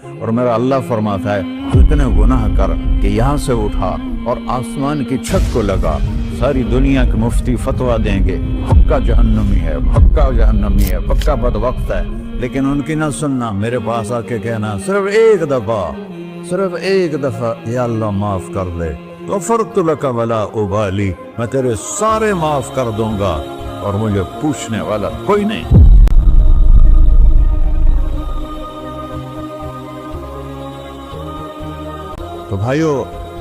اور میرا اللہ فرماتا ہے تو اتنے گناہ کر کہ یہاں سے اٹھا اور آسمان کی چھت کو لگا، ساری دنیا کے مفتی فتویٰ دیں گے پکا جہنمی ہے، پکا جہنمی ہے، پکا بدبخت ہے، لیکن ان کی نہ سننا، میرے پاس آ کے کہنا صرف ایک دفعہ یا اللہ معاف کر دے، غفرت لک ولا ابالی، میں تیرے سارے معاف کر دوں گا اور مجھے پوچھنے والا کوئی نہیں۔ تو بھائیو،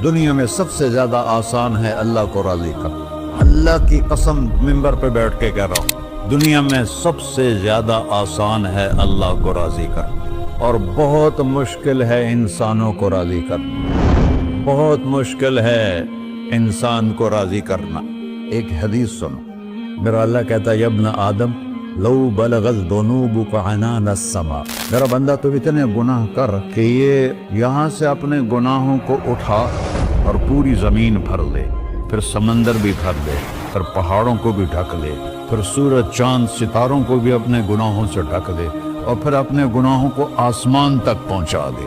دنیا میں سب سے زیادہ آسان ہے اللہ کو راضی کرنا، اللہ کی قسم ممبر پہ بیٹھ کے کہہ رہا ہوں، دنیا میں سب سے زیادہ آسان ہے اللہ کو راضی کرنا، اور بہت مشکل ہے انسانوں کو راضی کرنا، بہت مشکل ہے انسان کو راضی کرنا۔ ایک حدیث سنو، میرا اللہ کہتا ہے یا ابن آدم لو بلغت ذنوبک عنان السماء، میرا بندہ تو اتنے گناہ کر کہ یہ یہاں سے اپنے گناہوں کو اٹھا اور پوری زمین بھر لے، پھر سمندر بھی بھر لے، پھر پہاڑوں کو بھی ڈھک لے، پھر سورج چاند ستاروں کو بھی اپنے گناہوں سے ڈھک دے، اور پھر اپنے گناہوں کو آسمان تک پہنچا دے،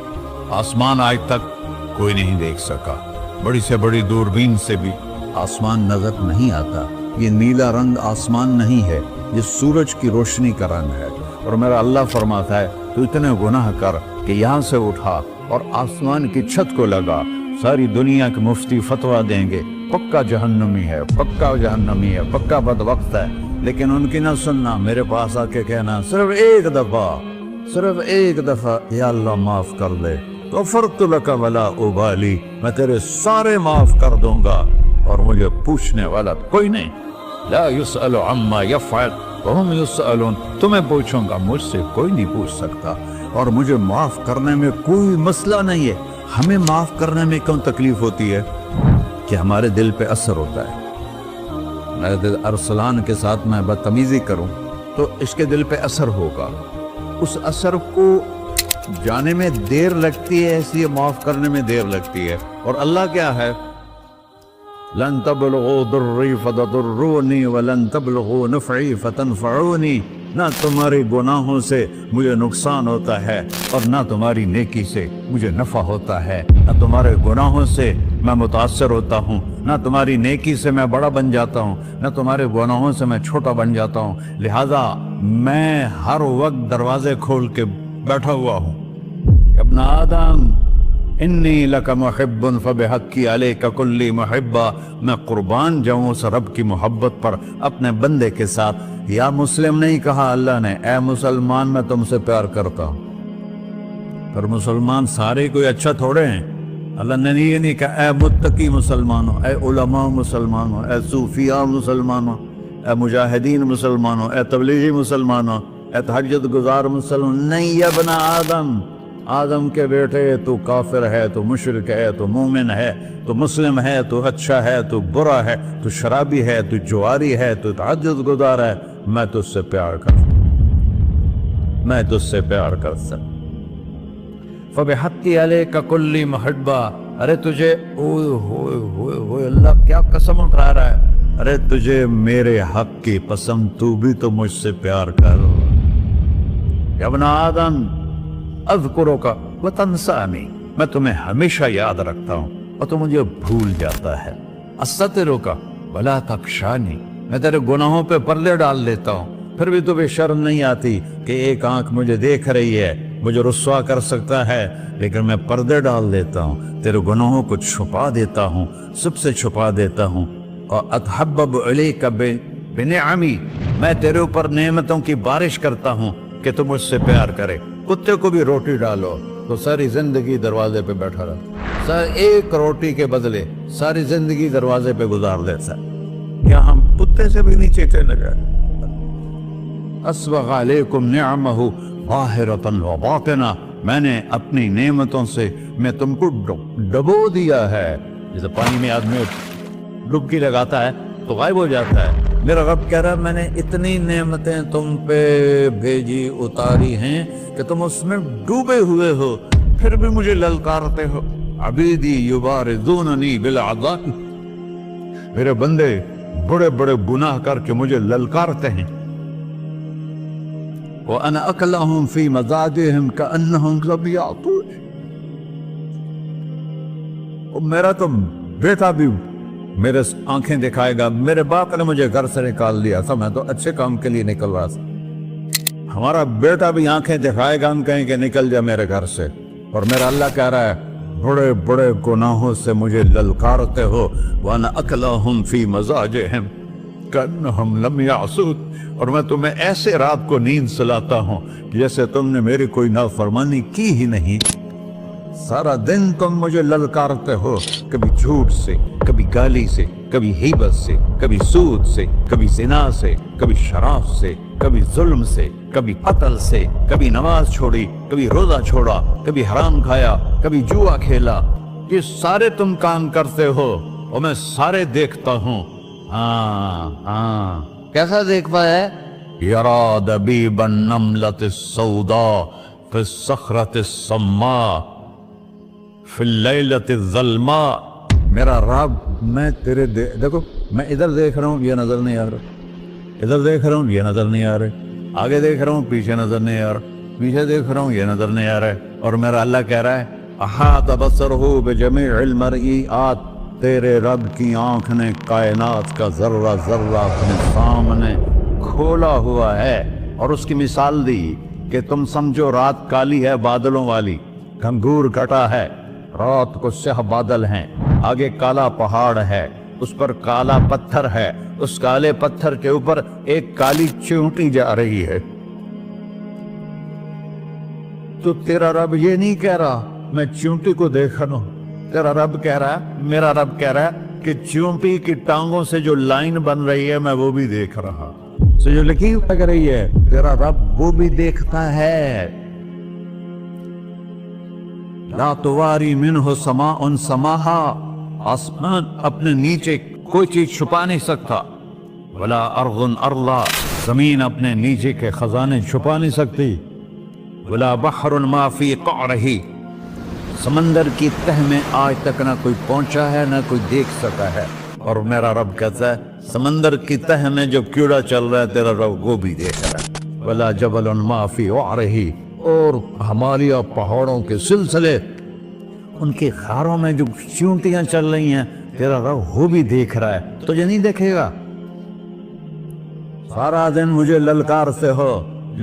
آسمان آج تک کوئی نہیں دیکھ سکا، بڑی سے بڑی دوربین سے بھی آسمان نظر نہیں آتا، یہ نیلا رنگ آسمان نہیں ہے، یہ سورج کی روشنی کا رنگ ہے، اور میرا اللہ فرماتا ہے تو اتنے گناہ کر کہ یہاں سے اٹھا اور آسمان کی چھت کو لگا، ساری دنیا کے مفتی فتویٰ دیں گے پکا جہنمی ہے، پکا جہنمی ہے، پکا بدبخت ہے، لیکن ان کی نہ سننا، میرے پاس آ کے کہنا صرف ایک دفعہ یا اللہ معاف کر دے، غفرت لک ولا ابالی، میں تیرے سارے معاف کر دوں گا اور مجھے پوچھنے والا کوئی نہیں۔ لا يسأل عما يفعل وهم يسألون، تمہیں پوچھوں گا، مجھ سے کوئی نہیں پوچھ سکتا، اور مجھے معاف کرنے میں کوئی مسئلہ نہیں ہے۔ ہمیں معاف کرنے میں کیوں تکلیف ہوتی ہے؟ کہ ہمارے دل پہ اثر ہوتا ہے، میرے دل ارسلان کے ساتھ میں بدتمیزی کروں تو اس کے دل پہ اثر ہوگا، اس اثر کو جانے میں دیر لگتی ہے، اس لیے معاف کرنے میں دیر لگتی ہے۔ اور اللہ کیا ہے؟ لن تبلغوا ضرری فتضرونی ولن تبلغوا نفعی فتنفعونی، نہ تمہارے گناہوں سے مجھے نقصان ہوتا ہے اور نہ تمہاری نیکی سے مجھے نفع ہوتا ہے، نہ تمہارے گناہوں سے میں متاثر ہوتا ہوں، نہ تمہاری نیکی سے میں بڑا بن جاتا ہوں، نہ تمہارے گناہوں سے میں چھوٹا بن جاتا ہوں، لہذا میں ہر وقت دروازے کھول کے بیٹھا ہوا ہوں۔ ابن آدم انی لک محب فبحقی علیک کلی محبہ، میں قربان جاؤں اس رب کی محبت پر اپنے بندے کے ساتھ۔ یا مسلم نہیں کہا اللہ نے، اے مسلمان میں تم سے پیار کرتا ہوں، پر مسلمان سارے کوئی اچھا تھوڑے ہیں۔ اللہ نے یہ نہیں کہا اے متقی مسلمانوں، اے علماء مسلمانوں، اے صوفیاء مسلمانوں، اے مجاہدین مسلمانوں، اے تبلیغی مسلمانوں، اے تہجد گزار مسلمان، نہیں یا ابن آدم، آدم کے بیٹے، تو کافر ہے، تو مشرک ہے، تو مومن ہے، تو مسلم ہے، تو اچھا ہے، تو برا ہے، تو شرابی ہے، تو جواری ہے، تو تہجد گزار ہے، میں تجھ سے پیار کرتا ہوں، میں تجھ سے پیار کرتا ہوں۔ فبحقی علیک کلی محبہ، ارے تجھے اوئے ہوئے ہوئے ہوئے، اللہ کیا قسم اٹھا رہا ہے، ارے تجھے میرے حق کی قسم، تو بھی تو مجھ سے پیار کر۔ یا ابن آدم اذکرک وتنسانی، میں تمہیں ہمیشہ یاد رکھتا ہوں اور تو مجھے بھول جاتا ہے۔ استترک ولا تخشانی، میں تیرے گناہوں پہ پردے ڈال دیتا ہوں، پھر بھی تمہیں شرم نہیں آتی کہ ایک آنکھ مجھے دیکھ رہی ہے، مجھے رسوا کر سکتا ہے، لیکن میں پردے ڈال دیتا ہوں، تیرے گناہوں کو چھپا دیتا ہوں، سب سے چھپا دیتا ہوں۔ اور اتحبب علیک بنعمی، میں تیرے اوپر نعمتوں کی بارش کرتا ہوں کہ تم مجھ سے پیار کرے۔ کتے کو بھی روٹی ڈالو تو ساری زندگی دروازے پہ بیٹھا رہتا، ایک روٹی کے بدلے ساری زندگی دروازے پہ گزار دیتا، کیا ہم کتے سے بھی نیچے چلے گئے؟ اسبغ علیکم نعمہ ظاہرۃ و باطنہ، میں نے اپنی نعمتوں سے میں تم کو ڈبو دیا ہے، جیسے پانی میں آدمی ڈبکی لگاتا ہے تو غائب ہو جاتا ہے۔ میرا رب کہہ رہا ہے میں نے اتنی نعمتیں تم پہ بھیجی، اتاری ہیں کہ تم اس میں ڈوبے ہوئے ہو، پھر بھی مجھے للکارتے ہو۔ عبیدی یبارزوننی بالعذاب، میرے بندے بڑے بڑے گناہ کر کے مجھے للکارتے ہیں، وأنا أكلهم في مزاجهم كأنهم لم يعطون. میرا تو بیٹا بھی میرے آنکھیں دکھائے گا. میرے باپ نے مجھے گھر سے نکال دیا تھا, میں تو اچھے کام کے لیے نکل رہا تھا. ہمارا بیٹا بھی آنکھیں دکھائے گا, ہم کہیں کہ نکل جا میرے گھر سے. اور میرا اللہ کہہ رہا ہے بڑے بڑے گناہوں سے مجھے للکارتے ہو. وَأَنَا أَكْلَهُمْ فِي مَزَاجِهِمْ كَأَنَّهُمْ لَمْ يَعْصُونِ. اور میں تمہیں ایسے رات کو نیند سلاتا ہوں جیسے تم نے میری کوئی نافرمانی کی ہی نہیں. سارا دن تم مجھے للکارتے ہو, کبھی جھوٹ سے, کبھی گالی سے, کبھی غیبت سے, کبھی سود سے, کبھی زنا سے, کبھی شراب سے, کبھی ظلم سے, کبھی قتل سے, کبھی نماز چھوڑی, کبھی روزہ چھوڑا, کبھی حرام کھایا, کبھی جوا کھیلا. یہ سارے تم کام کرتے ہو اور میں سارے دیکھتا ہوں. کیسا دیکھ پایا ہے؟ یرا دبیب النملۃ السوداء فی الصخرۃ الصماء فی اللیلۃ الظلماء. میرا رب میں تیرے دیکھو, میں ادھر دیکھ رہا ہوں, یہ نظر نہیں آ رہا. ادھر دیکھ رہا ہوں, یہ نظر نہیں آ رہے. آگے دیکھ رہا ہوں, پیچھے نظر نہیں آ رہا. پیچھے دیکھ رہا ہوں, یہ نظر نہیں آ رہا ہے. اور میرا اللہ کہہ رہا ہے احاط بصرہ بجمیع المرئیات. تیرے رب کی آنکھ نے کائنات کا ذرہ ذرہ اپنے سامنے کھولا ہوا ہے. اور اس کی مثال دی کہ تم سمجھو رات کالی ہے بادلوں والی, گھنگور کٹا ہے, رات کو سیاہ بادل ہیں, آگے کالا پہاڑ ہے, اس پر کالا پتھر ہے, اس کالے پتھر کے اوپر ایک کالی چیونٹی جا رہی ہے. تو تیرا رب یہ نہیں کہہ رہا میں چیونٹی کو دیکھ رہا ہوں. تیرا رب کہہ رہا ہے, میرا رب کہہ رہا ہے کہ چیونٹی کی ٹانگوں سے جو لائن بن رہی ہے میں وہ بھی دیکھ رہا. جو لکھی لگ رہی ہے تیرا رب وہ بھی دیکھتا ہے. لا تواری منہ سماء سماہا. آسمان اپنے نیچے کوئی چیز چھپا نہیں سکتا. ولا ارض ارضا. زمین اپنے نیچے کے خزانے چھپا نہیں سکتی. ولا بحر ما فی قعرہ. سمندر کی تہ میں آج تک نہ کوئی پہنچا ہے نہ کوئی دیکھ سکا ہے. اور میرا رب کہتا ہے سمندر کی تہ میں جو کیڑا چل رہا ہے تیرا رب وہ بھی دیکھ رہا ہے. ولا جبل ما فی وعرہ. اور ہمالیہ پہاڑوں کے سلسلے, ان کی خاروں میں جو چیونٹیاں چل رہی ہیں تیرا رب وہ بھی دیکھ رہا ہے. تجھے نہیں دیکھے گا؟ سارا دن مجھے للکارتے ہو,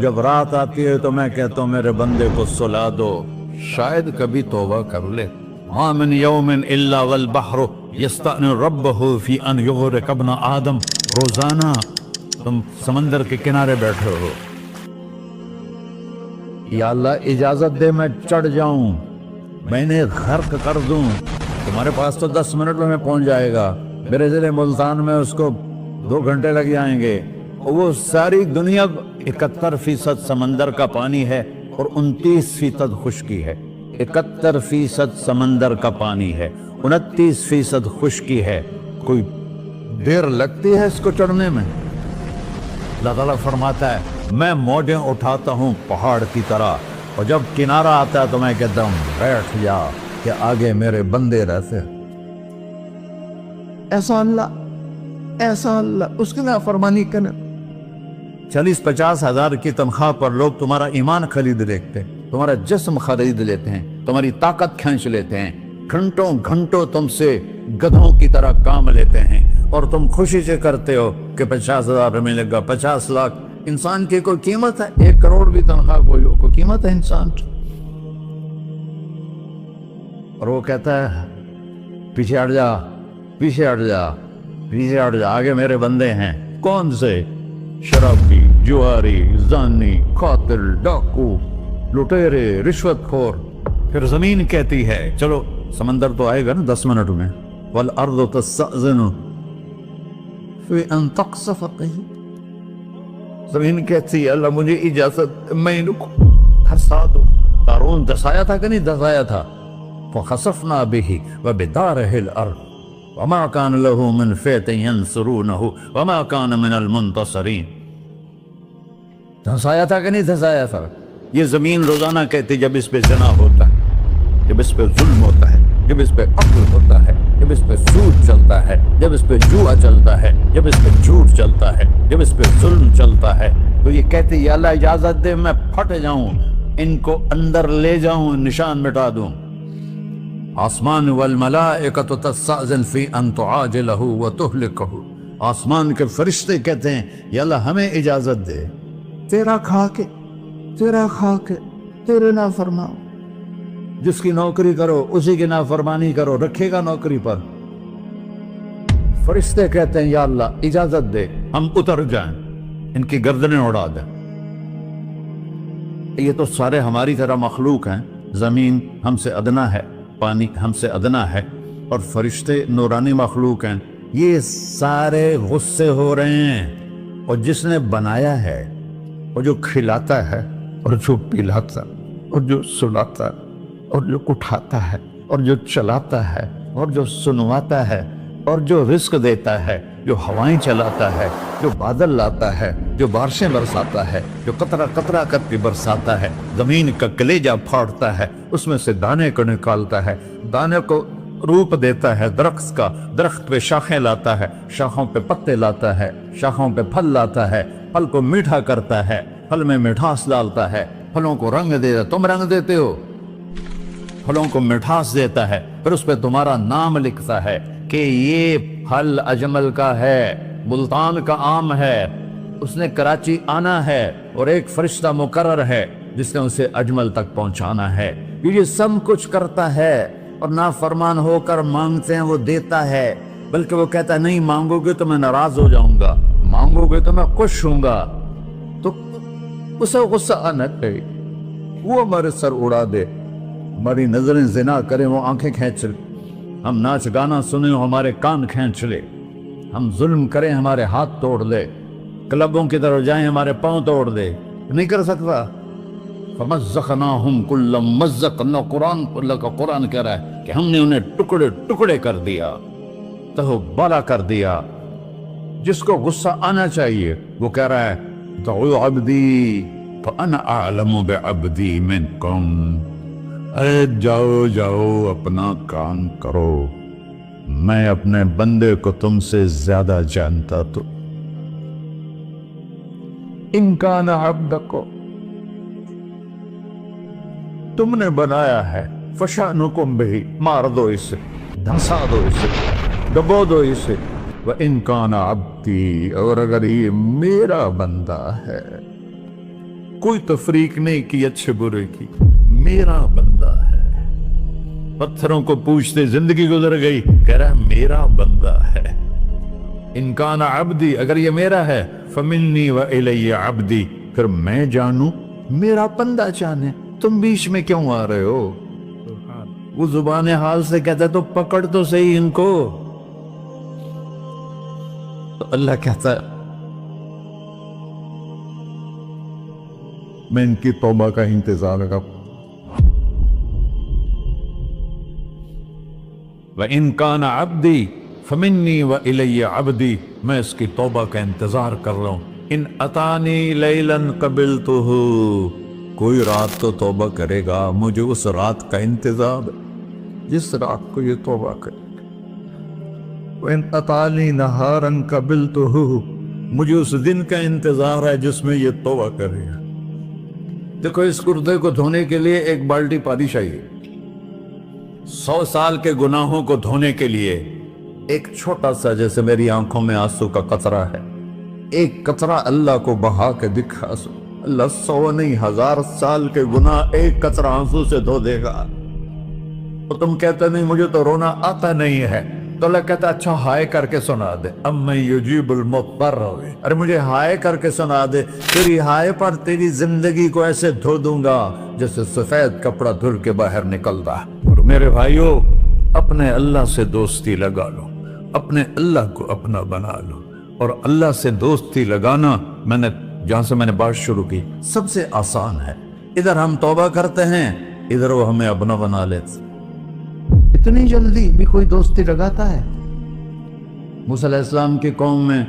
جب رات آتی ہے تو میں کہتا ہوں میرے بندے کو سلا دو, شاید کبھی توبہ کر لے. ما من یوم الا والبحر یستأن ربہ فی ان یغرق ابن آدم. روزانہ تم سمندر کے کنارے بیٹھے ہو, یا اللہ اجازت دے میں چڑھ جاؤں, میں نے غرق کر دوں. تمہارے پاس تو 10 منٹ میں پہنچ جائے گا, میرے ضلع ملتان میں اس کو 2 گھنٹے لگ جائیں گے. وہ ساری دنیا 71% سمندر کا پانی ہے اور 29% خشکی ہے. 71% سمندر کا پانی ہے, 29% خشکی ہے. کوئی دیر لگتی ہے اس کو چڑھنے میں؟ اللہ تعالیٰ فرماتا ہے میں موجیں اٹھاتا ہوں پہاڑ کی طرح, اور جب کنارہ آتا ہے تو میں کہتا ہوں بیٹھ جا کہ آگے میرے بندے رہتے. ایسا اللہ اس کی نافرمانی کرنا. 40-50 ہزار کی تنخواہ پر لوگ تمہارا ایمان خرید لیتے ہیں, تمہارا جسم خرید لیتے ہیں, تمہاری طاقت کھینچ لیتے ہیں, گھنٹوں گھنٹوں تم سے گدھوں کی طرح کام لیتے ہیں, اور تم خوشی سے کرتے ہو کہ 50,000 ملے گا, 50 لاکھ. انسان کی کوئی قیمت ہے؟ 1 کروڑ بھی تنخواہ کوئی قیمت ہے انسان کی؟ اور وہ کہتا ہے پیچھے ہٹ جا, پیچھے ہٹ جا, پیچھے ہٹ جا, آگے میرے بندے ہیں. کون سے؟ شرابی, جواری, زانی, قاتل, ڈاکو, لٹیرے, رشوت خور. پھر زمین کہتی ہے چلو سمندر تو آئے گا نا 10 منٹ میں. والارض تستأذن فی ان تقصف قیل. زمین کہتی ہے اللہ مجھے اجازت, میں ان کو دھسا دو. قارون دھسایا تھا کہ نہیں دھسایا تھا؟ فخسفنا به وبداره الارض وما كان له من فئة ينصرونه وما كان من المنتصرين. دھسایا تھا کہ نہیں دھسایا تھا؟ یہ زمین روزانہ کہتی جب اس پہ زنا ہوتا ہے, جب اس پہ ظلم ہوتا ہے, جب اس پہ قتل ہوتا ہے, جب اس پہ سود چلتا ہے, جب اس پہ جوا چلتا ہے, جب اس پہ جھوٹ چلتا ہے, جب اس پہ ظلم چلتا ہے, تو یہ کہتے یا اللہ اجازت دے میں پھٹ جاؤں، ان کو اندر لے جاؤں، نشان مٹا دوں۔ آسمان والملائکۃ تستأذن فی ان تعاجلہ وتہلکہ، آسمان کے فرشتے کہتے ہیں یا اللہ ہمیں اجازت دے، تیرا کھا کے تیرے نافرمان، جس کی نوکری کرو اسی کی نافرمانی کرو، رکھے گا نوکری پر۔ فرشتے کہتے ہیں یا اللہ اجازت دے ہم اتر جائیں، ان کی گردنیں اڑا دیں۔ یہ تو سارے ہماری طرح مخلوق ہیں، زمین ہم سے ادنا ہے، پانی ہم سے ادنا ہے، اور فرشتے نورانی مخلوق ہیں، یہ سارے غصے ہو رہے ہیں۔ اور جس نے بنایا ہے، اور جو کھلاتا ہے، اور جو پلاتا، اور جو سلاتا، اور جو اٹھاتا ہے، اور جو چلاتا ہے، اور جو سنواتا ہے، اور جو رزق دیتا ہے، جو ہوائیں چلاتا ہے، جو بادل لاتا ہے، جو بارشیں برساتا ہے، جو قطرہ قطرہ کر کے برساتا ہے، زمین کا کلیجہ پھاڑتا ہے، اس میں سے دانے کو نکالتا ہے، دانے کو روپ دیتا ہے درخت کا، درخت پہ شاخیں لاتا ہے، شاخوں پہ پتے لاتا ہے، شاخوں پہ پھل لاتا ہے، پھل کو میٹھا کرتا ہے، پھل میں مٹھاس ڈالتا ہے، پھلوں کو رنگ دیتا ہے، تم رنگ دیتے ہو، پھلوں کو مٹھاس دیتا ہے، پھر اس پہ تمہارا نام لکھتا ہے کہ یہ پھل اجمل کا ہے، ملتان کا آم ہے، اس نے کراچی آنا ہے، اور ایک فرشتہ مقرر ہے جس نے اسے اجمل تک پہنچانا ہے۔ یہ سب کچھ کرتا ہے، اور نافرمان ہو کر مانگتے ہیں وہ دیتا ہے، بلکہ وہ کہتا ہے نہیں مانگو گے تو میں ناراض ہو جاؤں گا، مانگو گے تو میں خوش ہوں گا۔ تو اسے غصہ آنا چاہیے، وہ ہمارے سر اڑا دے، ہماری نظریں زنا کریں وہ آنکھیں کھینچ لے، ہم ناچ گانا سنیں ہمارے کان کھینچ لے، ہم ظلم کریں ہمارے ہاتھ توڑ دے، کلبوں کی طرف جائیں ہمارے پاؤں توڑ دے، نہیں کر سکتا۔ فَمَزَّقْنَاهُمْ كُلَّ مُمَزَّقٍ، اللہ کا قرآن کہہ رہا ہے کہ ہم نے انہیں ٹکڑے ٹکڑے کر دیا، تہو بالا کر دیا۔ جس کو غصہ آنا چاہیے وہ کہہ رہا ہے دعوا عبدی فانا اعلم بعبدی منکم، اے جاؤ جاؤ اپنا کام کرو، میں اپنے بندے کو تم سے زیادہ جانتا۔ تو ان کان عبدکو، تم نے بنایا ہے، فشانکم بہی، مار دو اسے، دھنسا دو اسے، دبو دو اسے۔ وَإِن كَانَ عَبْدِي، اور اگر یہ میرا بندہ ہے، کوئی تفریق نہیں کی اچھے برے کی، میرا بندہ ہے۔ پتھروں کو پوچھتے زندگی گزر گئی، کہہ رہا ہے میرا بندہ ہے۔ ان کان عبدی، اگر یہ میرا ہے، فمنی وإلی عبدی، پھر میں جانوں میرا بندہ جانے، تم بیچ میں کیوں آ رہے ہو؟ وہ زبان حال سے کہتا ہے تو پکڑ تو صحیح ان کو۔ تو اللہ کہتا ہے میں ان کی توبہ کا انتظار کروں۔ وَإِن كَانَ عَبْدِي فَمِنِّي وَإِلَيَّ عَبْدِي، میں اس کی توبہ کا انتظار کر رہا ہوں۔ ان اتانی لیلاً قبلتہ، کوئی رات تو توبہ کرے گا، مجھے اس رات کا انتظار ہے جس رات کو یہ توبہ کرے گا۔ وَإِنْ أَطَانِي نَهَارًا قَبِلْتُهُ، مجھے اس دن کا انتظار ہے جس میں یہ توبہ کرے گا۔ دیکھو اس کردے کو دھونے کے لیے ایک بالٹی پانی چاہیے، 100 سال کے گناہوں کو دھونے کے لیے ایک چھوٹا سا، جیسے میری آنکھوں میں آنسو کا قطرہ ہے، ایک قطرہ اللہ کو بہا کے دکھا سو، اللہ 100 نہیں 1000 سال کے گناہ ایک قطرہ آنسو سے دھو دے گا۔ تو تم کہتے نہیں مجھے تو رونا آتا نہیں ہے، تو اللہ کہتا اچھا ہائے کر کے سنا دے، اَمَّن يُجِيبُ الْمُضْطَرَّ، ارے مجھے ہائے کر کے سنا دے، تیری ہائے پر تیری زندگی کو ایسے دھو دوں گا جیسے سفید کپڑا دھل کے باہر نکلتا ہے۔ اور میرے بھائیو، اپنے اللہ سے دوستی لگا لو، اپنے اللہ کو اپنا بنا لو۔ اور اللہ سے دوستی لگانا، میں نے جہاں سے میں نے بات شروع کی، سب سے آسان ہے۔ ادھر ہم توبہ کرتے ہیں، ادھر وہ ہمیں اپنا بنا لیتے۔ اتنی جلدی بھی کوئی دوستی لگاتا ہے؟ موسیٰ علیہ السلام کی قوم میں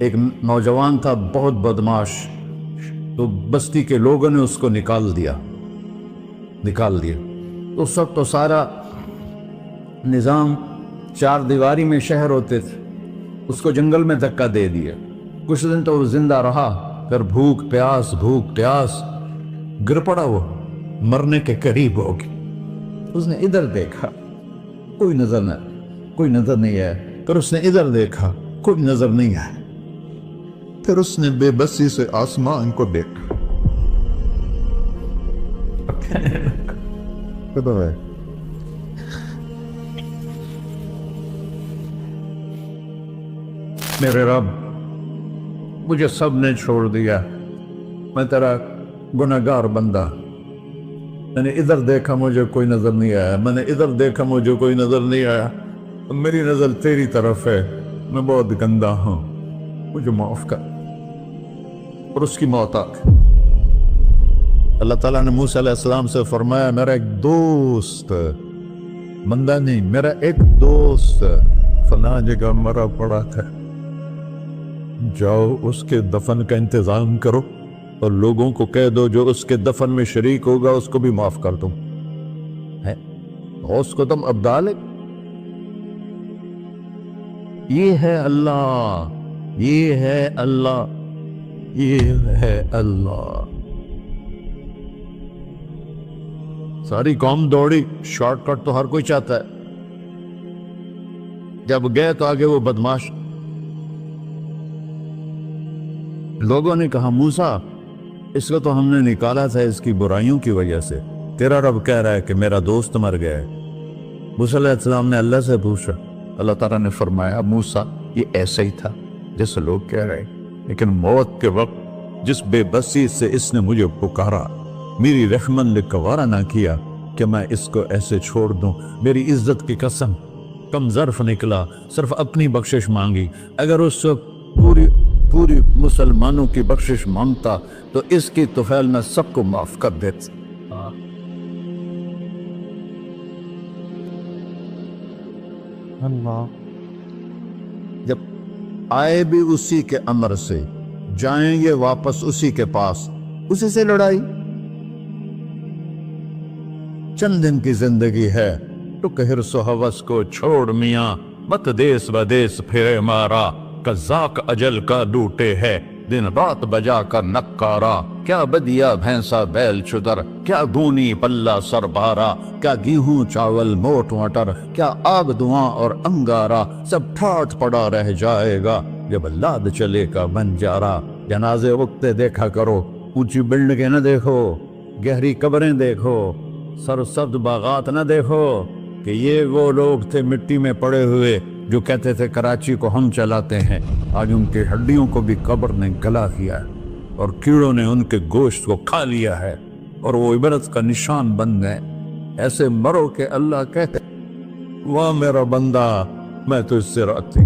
ایک نوجوان تھا بہت بدماش، تو بستی کے لوگوں نے اس کو نکال دیا۔ تو سب تو سارا نظام 4 دیواری میں شہر ہوتے تھے، اس کو جنگل میں دھکا دے دیا۔ کچھ دن تو وہ زندہ رہا، پھر بھوک پیاس گر پڑا، وہ مرنے کے قریب ہو گئی۔ اس نے ادھر دیکھا، کوئی نظر نہیں ہے، پھر اس نے ادھر دیکھا، کوئی نظر نہیں ہے، پھر اس نے بے بسی سے آسمان کو دیکھا۔ میرے رب، مجھے سب نے چھوڑ دیا، میں تیرا گناہگار بندہ، میں نے ادھر دیکھا مجھے کوئی نظر نہیں آیا، میں نے ادھر دیکھا مجھے کوئی نظر نہیں آیا، میری نظر تیری طرف ہے، میں بہت گندا ہوں، مجھے معاف کر۔ اور اس کی موت آ گئی۔ اللہ تعالیٰ نے موسیٰ علیہ السلام سے فرمایا، میرا ایک دوست، بندہ نہیں، میرا ایک دوست فلاں جگہ مرا پڑا ہے، جاؤ اس کے دفن کا انتظام کرو اور لوگوں کو کہہ دو جو اس کے دفن میں شریک ہوگا اس کو بھی معاف کر دو۔ اس کو تم ابدال، یہ ہے اللہ، یہ ہے اللہ، یہ ہے اللہ۔ ساری قوم دوڑی، شارٹ کٹ تو ہر کوئی چاہتا ہے، جب گئے تو آگے وہ بدماش لوگوں نے کہا، موسیٰ اس کو تو ہم نے نکالا تھا اس کی برائیوں کی وجہ سے، تیرا رب کہہ رہا ہے کہ میرا دوست مر گیا ہے۔ موسیٰ علیہ السلام نے اللہ سے پوچھا، اللہ تعالیٰ نے فرمایا، موسیٰ یہ ایسا ہی تھا جیسے لوگ کہہ رہے، لیکن موت کے وقت جس بے بسی سے اس نے مجھے پکارا، میری رحمت نے گوارا نہ کیا کہ میں اس کو ایسے چھوڑ دوں، میری عزت کی قسم، کم ظرف نکلا، صرف اپنی بخشش مانگی، اگر اس وقت پوری مسلمانوں کی بخشش مانگتا تو اس کی طفیل میں سب کو معاف کر دیتا۔ اللہ جب آئے بھی اسی کے امر سے، جائیں گے واپس اسی کے پاس، اسی سے لڑائی۔ چند دن کی زندگی ہے، تو حرص و ہوس کو چھوڑ میاں، مت دیس بدیس پھرے مارا، قزاق اجل کا لوٹے ہے، دن رات بجا کر نکارا، کیا بدیا بھینسا بیل چدر، کیا گونی پلہ سر بارا، کیا گیہوں چاول موٹ مٹر، کیا آگ دھواں اور انگارا، سب ٹھاٹ پڑا رہ جائے گا جب لاد چلے کا بنجارا۔ جنازے اگتے دیکھا کرو، اونچی بلڈنگیں نہ دیکھو، گہری قبریں دیکھو، سرسبز باغات نہ دیکھو، کہ یہ وہ لوگ تھے مٹی میں پڑے ہوئے جو کہتے تھے کراچی کو ہم چلاتے ہیں، آج ان کی ہڈیوں کو بھی قبر نے گلا کیا ہے اور کیڑوں نے ان کے گوشت کو کھا لیا ہے اور وہ عبرت کا نشان بن گئے۔ ایسے مرو کہ اللہ کہتے، واہ میرا بندہ، میں تو اس سے راضی